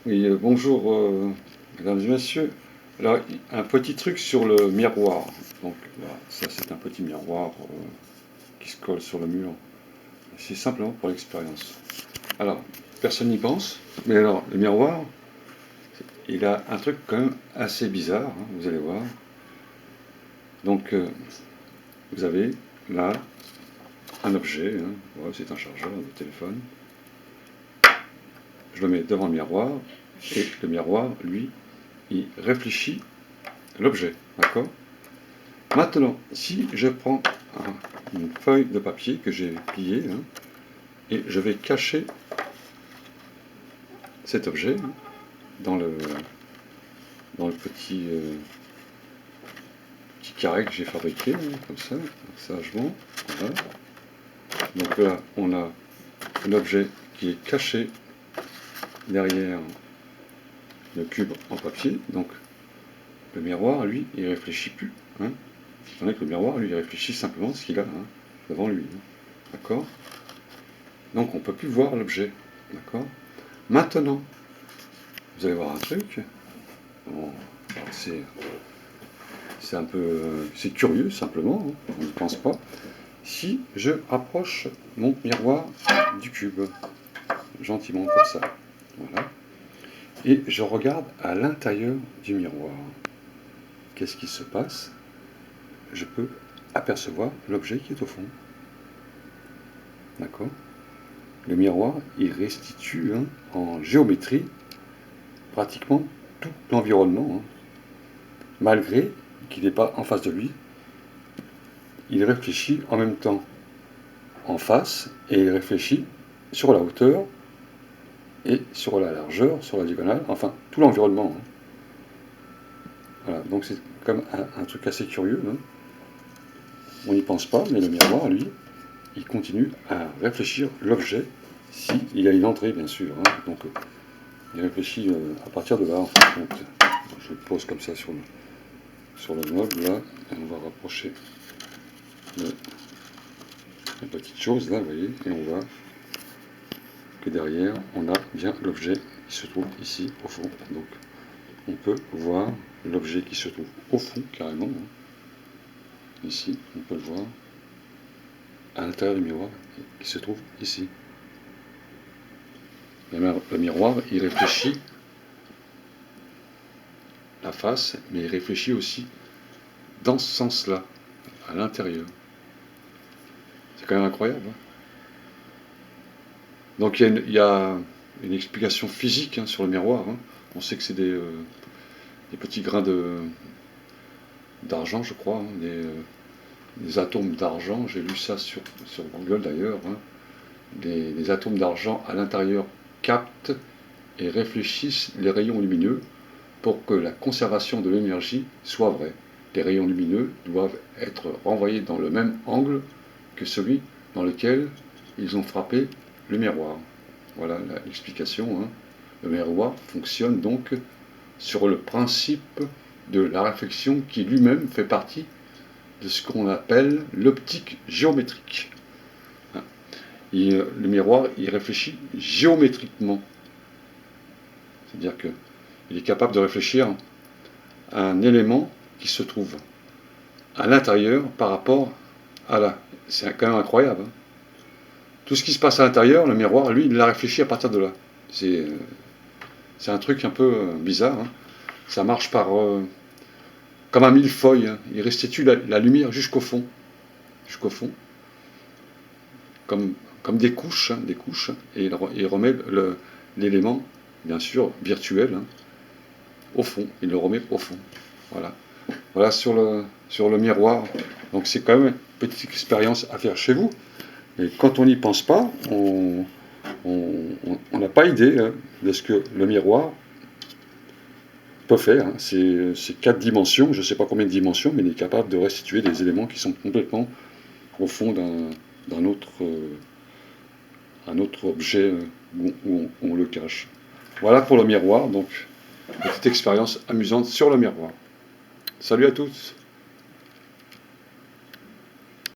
Oui, bonjour, mesdames et messieurs. Alors, un petit truc sur le miroir. Donc, là, ça, c'est un petit miroir qui se colle sur le mur. C'est simplement pour l'expérience. Alors, personne n'y pense, mais alors, le miroir, il a un truc quand même assez bizarre, hein, vous allez voir. Donc, vous avez là un objet, hein, ouais, c'est un chargeur de téléphone. Je le mets devant le miroir, et le miroir, lui, il réfléchit l'objet, d'accord? Maintenant, si je prends une feuille de papier que j'ai pliée, hein, et je vais cacher cet objet dans le petit carré que j'ai fabriqué, hein, comme ça, sagement. Voilà. Donc là, on a l'objet qui est caché derrière le cube en papier. Donc le miroir, lui, il réfléchit plus. Hein, étant donné que le miroir, lui, il réfléchit simplement ce qu'il a hein, devant lui. Hein, d'accord? Donc on ne peut plus voir l'objet. D'accord? Maintenant, vous allez voir un truc. Bon, c'est un peu, c'est curieux simplement, hein, on n'y pense pas. Si je rapproche mon miroir du cube, gentiment comme ça, voilà, et je regarde à l'intérieur du miroir, qu'est-ce qui se passe? Je peux apercevoir l'objet qui est au fond, d'accord? Le miroir, il restitue hein, en géométrie pratiquement tout l'environnement, hein, malgré qu'il n'est pas en face de lui. Il réfléchit en même temps en face et il réfléchit sur la hauteur et sur la largeur, sur la diagonale, enfin tout l'environnement. Hein. Voilà, donc c'est comme un truc assez curieux. Hein. On n'y pense pas, mais le miroir, lui, il continue à réfléchir l'objet s'il y a une entrée, bien sûr. Hein. Donc il réfléchit à partir de là, en fin de compte. Je le pose comme ça sur le meuble, là, et on va rapprocher la petite chose, là, vous voyez, et on voit que derrière, on a bien l'objet qui se trouve ici, au fond. Donc, on peut voir l'objet qui se trouve au fond, carrément. Hein. Ici, on peut le voir à l'intérieur du miroir qui se trouve ici. Le miroir, il réfléchit la face, mais il réfléchit aussi dans ce sens-là, à l'intérieur. C'est quand même incroyable. Hein. Donc il y a une explication physique hein, sur le miroir. Hein. On sait que c'est des petits grains d'argent, je crois, hein, des atomes d'argent. J'ai lu ça sur Google d'ailleurs. Hein. Les atomes d'argent à l'intérieur captent et réfléchissent les rayons lumineux pour que la conservation de l'énergie soit vraie. Les rayons lumineux doivent être renvoyés dans le même angle que celui dans lequel ils ont frappé le miroir. Voilà l'explication. Hein. Le miroir fonctionne donc sur le principe de la réflexion qui lui-même fait partie de ce qu'on appelle l'optique géométrique. Le miroir, il réfléchit géométriquement. C'est-à-dire qu'il est capable de réfléchir à un élément qui se trouve à l'intérieur par rapport à là. C'est quand même incroyable. Hein. Tout ce qui se passe à l'intérieur, le miroir, lui, il l'a réfléchi à partir de là. C'est un truc un peu bizarre. Hein. Ça marche comme un millefeuille. Hein. Il restitue la lumière jusqu'au fond. Jusqu'au fond. Comme des couches, hein, et il remet l'élément, bien sûr, virtuel, hein, au fond. Il le remet au fond. Voilà. Voilà sur le miroir. Donc c'est quand même une petite expérience à faire chez vous. Et quand on n'y pense pas, on n'a pas idée hein, de ce que le miroir peut faire. Hein. C'est 4 dimensions, je ne sais pas combien de dimensions, mais il est capable de restituer des éléments qui sont complètement au fond d'un autre, un autre objet où on le cache. Voilà pour le miroir, donc petite expérience amusante sur le miroir. Salut à tous!